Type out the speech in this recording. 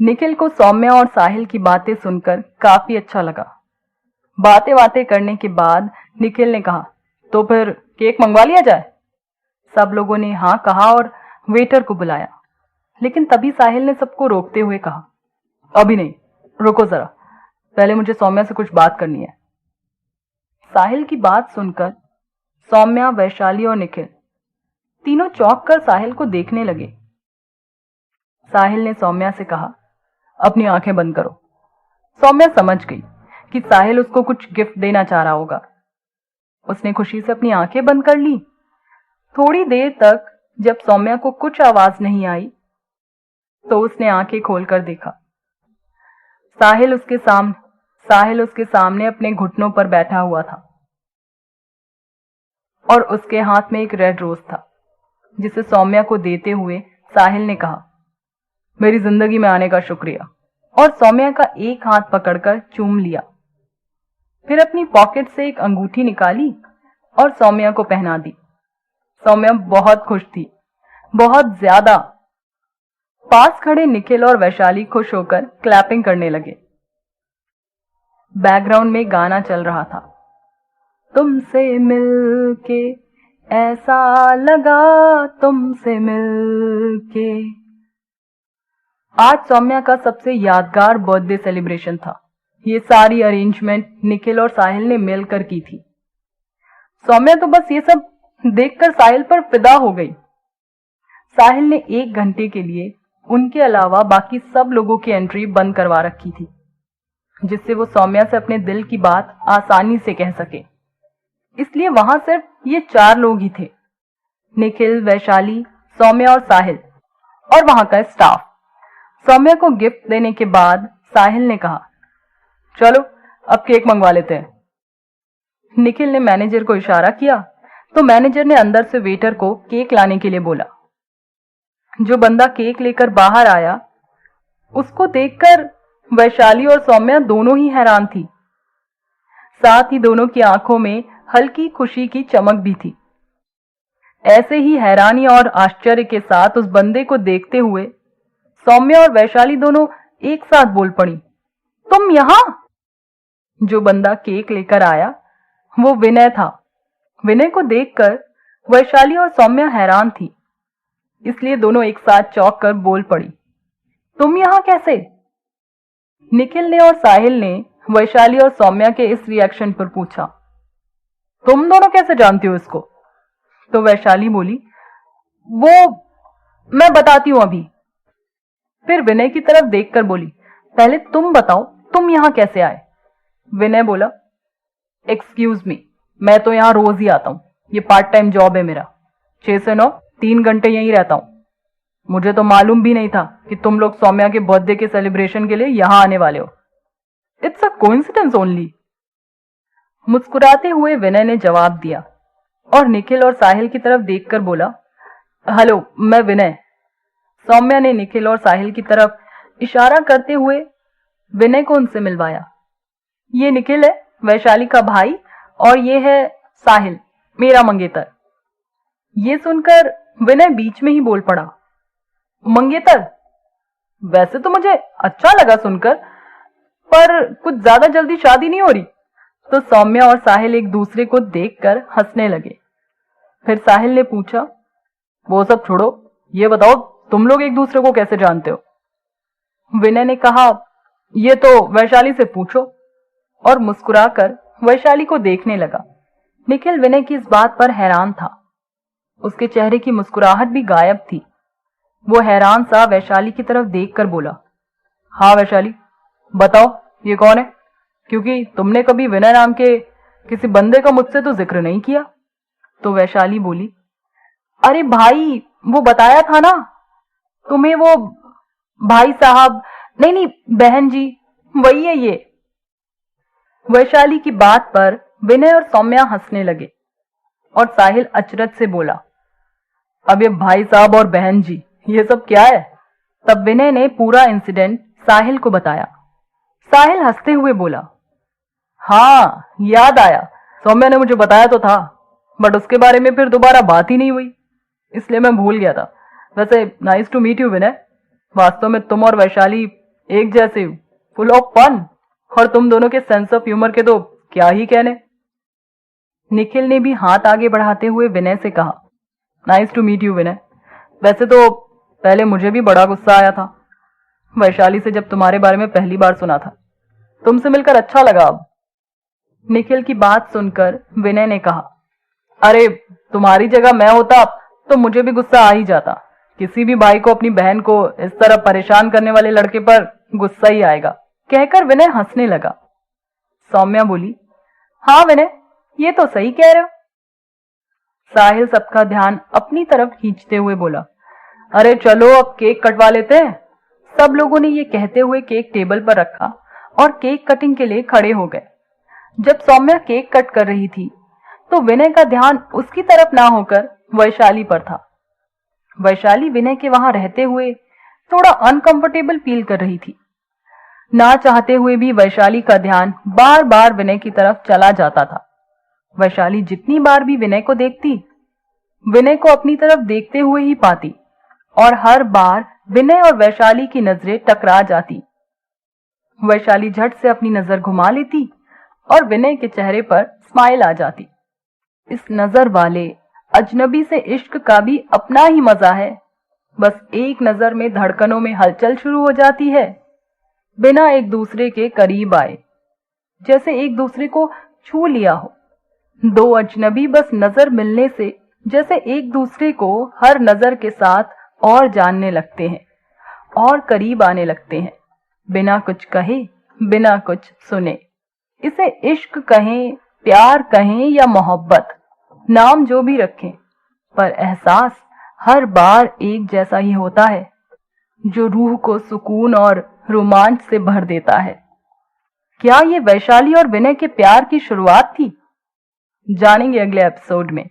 निखिल को सौम्या और साहिल की बातें सुनकर काफी अच्छा लगा। बातें बातें करने के बाद निखिल ने कहा, तो फिर केक मंगवा लिया जाए। सब लोगों ने हाँ कहा और वेटर को बुलाया, लेकिन तभी साहिल ने सबको रोकते हुए कहा, अभी नहीं, रुको जरा, पहले मुझे सौम्या से कुछ बात करनी है। साहिल की बात सुनकर सौम्या, वैशाली और निखिल तीनों चौंक कर साहिल को देखने लगे। साहिल ने सौम्या से कहा, अपनी आंखें बंद करो। सौम्या समझ गई कि साहिल उसको कुछ गिफ्ट देना चाह रहा होगा। उसने खुशी से अपनी आंखें बंद कर ली। थोड़ी देर तक जब सौम्या को कुछ आवाज नहीं आई तो उसने आंखें खोलकर देखा। साहिल उसके सामने अपने घुटनों पर बैठा हुआ था और उसके हाथ में एक रेड रोज था, जिसे सौम्या को देते हुए साहिल ने कहा, मेरी जिंदगी में आने का शुक्रिया, और सौम्या का एक हाथ पकड़कर चूम लिया। फिर अपनी पॉकेट से एक अंगूठी निकाली और सौम्या को पहना दी। सौम्या बहुत खुश थी, बहुत ज्यादा। पास खड़े निखिल और वैशाली खुश होकर क्लैपिंग करने लगे। बैकग्राउंड में गाना चल रहा था, तुमसे मिलके ऐसा लगा, तुमसे मिलके। आज सौम्या का सबसे यादगार बर्थडे सेलिब्रेशन था। ये सारी अरेंजमेंट निखिल और साहिल ने मिलकर की थी। सौम्या तो बस ये सब देखकर साहिल पर फिदा हो गई। साहिल ने 1 घंटे के लिए उनके अलावा बाकी सब लोगों की एंट्री बंद करवा रखी थी, जिससे वो सौम्या से अपने दिल की बात आसानी से कह सके। इसलिए वहां सिर्फ ये 4 लोग ही थे, निखिल, वैशाली, सौम्या और साहिल, और वहां का स्टाफ। सौम्या को गिफ्ट देने के बाद साहिल ने कहा, चलो अब केक मंगवा लेते हैं। निखिल ने मैनेजर को इशारा किया तो मैनेजर ने अंदर से वेटर को केक लाने के लिए बोला। जो बंदा केक लेकर बाहर आया, उसको देखकर वैशाली और सौम्या दोनों ही हैरान थी। साथ ही दोनों की आंखों में हल्की खुशी की चमक भी थी। ऐसे ही हैरानी और आश्चर्य के साथ उस बंदे को देखते हुए सौम्या और वैशाली दोनों एक साथ बोल पड़ी, तुम यहां? जो बंदा केक लेकर आया वो विनय था। विनय को देखकर वैशाली और सौम्या हैरान थी, इसलिए दोनों एक साथ चौंक कर बोल पड़ी, तुम यहां कैसे? निखिल ने और साहिल ने वैशाली और सौम्या के इस रिएक्शन पर पूछा, तुम दोनों कैसे जानती हो इसको? तो वैशाली बोली, वो मैं बताती हूं अभी। फिर विनय की तरफ देखकर बोली, पहले तुम बताओ, तुम यहां कैसे आए? विनय बोला, एक्सक्यूज मी, मैं तो यहां रोज ही आता हूं, ये पार्ट टाइम जॉब है मेरा। 6 से 9 3 घंटे यहीं रहता हूं। मुझे तो मालूम भी नहीं था कि तुम लोग सौम्या के बर्थडे के सेलिब्रेशन के लिए यहां आने वाले हो। It's a coincidence only. मुस्कुराते हुए विनय ने जवाब दिया और निखिल और साहिल की तरफ देखकर बोला, हेलो, मैं विनय। सौम्या ने निखिल और साहिल की तरफ इशारा करते हुए विनय को उनसे मिलवाया। ये निखिल है, वैशाली का भाई, और ये है साहिल, मेरा मंगेतर। ये सुनकर विनय बीच में ही बोल पड़ा, मंगेतर? वैसे तो मुझे अच्छा लगा सुनकर, पर कुछ ज्यादा जल्दी शादी नहीं हो रही? तो सौम्या और साहिल एक दूसरे को देखकर हंसने लगे। फिर साहिल ने पूछा, वो सब छोड़ो, ये बताओ तुम लोग एक दूसरे को कैसे जानते हो? विनय ने कहा, ये तो वैशाली से पूछो, और मुस्कुराकर वैशाली को देखने लगा। निखिल विनय की इस बात पर हैरान था। उसके चेहरे की मुस्कुराहट भी गायब थी। वो हैरान सा वैशाली की तरफ देखकर बोला, हाँ वैशाली, बताओ ये कौन है? क्योंकि तुमने कभी विनय नाम के किसी बंदे का मुझसे तो जिक्र नहीं किया। तो वैशाली बोली, अरे भाई, वो बताया था ना तुम्हें, वो भाई साहब, नहीं बहन जी, वही है ये। वैशाली की बात पर विनय और सौम्या हंसने लगे और साहिल अचरज से बोला, अब ये भाई साहब और बहन जी, ये सब क्या है? तब विनय ने पूरा इंसिडेंट साहिल को बताया। साहिल हंसते हुए बोला, हाँ याद आया, सौम्या ने मुझे बताया तो था, बट उसके बारे में फिर दोबारा बात ही नहीं हुई, इसलिए मैं भूल गया था। वैसे नाइस टू मीट यू विनय। वास्तव में तुम और वैशाली एक जैसे, फुल ऑफ फन। और तुम दोनों के सेंस ऑफ ह्यूमर के तो क्या ही कहने। निखिल ने भी हाथ आगे बढ़ाते हुए विनय से कहा, नाइस टू मीट यू विनय। वैसे तो पहले मुझे भी बड़ा गुस्सा आया था वैशाली से जब तुम्हारे बारे में पहली बार सुना था। तुमसे मिलकर अच्छा लगा अब। निखिल की बात सुनकर विनय ने कहा, अरे तुम्हारी जगह मैं होता तो मुझे भी गुस्सा आ ही जाता। किसी भी भाई को अपनी बहन को इस तरह परेशान करने वाले लड़के पर गुस्सा ही आएगा। कहकर विनय हंसने लगा। सौम्या बोली, हाँ विनय, ये तो सही कह रहे हो। साहिल सबका ध्यान अपनी तरफ खींचते हुए बोला, अरे चलो अब केक कटवा लेते हैं। सब लोगों ने ये कहते हुए केक टेबल पर रखा और केक कटिंग के लिए खड़े हो गए। जब सौम्या केक कट कर रही थी तो विनय का ध्यान उसकी तरफ ना होकर वैशाली पर था। वैशाली विनय के वहां रहते हुए थोड़ा अनकंफर्टेबल फील कर रही थी। ना चाहते हुए भी वैशाली का ध्यान बार बार विनय की तरफ चला जाता था। वैशाली जितनी बार भी विनय को देखती, विनय को अपनी तरफ देखते हुए ही पाती और हर बार विनय और वैशाली की नजरें टकरा जाती। वैशाली झट से अपनी नजर घुमा लेती और विनय के चेहरे पर स्माइल आ जाती। इस नजर वाले अजनबी से इश्क का भी अपना ही मजा है। बस एक नजर में धड़कनों में हलचल शुरू हो जाती है, बिना एक दूसरे के करीब आए, जैसे एक दूसरे को छू लिया हो। दो अजनबी बस नजर मिलने से जैसे एक दूसरे को हर नजर के साथ और जानने लगते हैं और करीब आने लगते हैं, बिना कुछ कहे, बिना कुछ सुने। इसे इश्क कहें, प्यार कहें या मोहब्बत, नाम जो भी रखें, पर एहसास हर बार एक जैसा ही होता है, जो रूह को सुकून और रोमांच से भर देता है। क्या ये वैशाली और विनय के प्यार की शुरुआत थी? जानेंगे अगले एपिसोड में।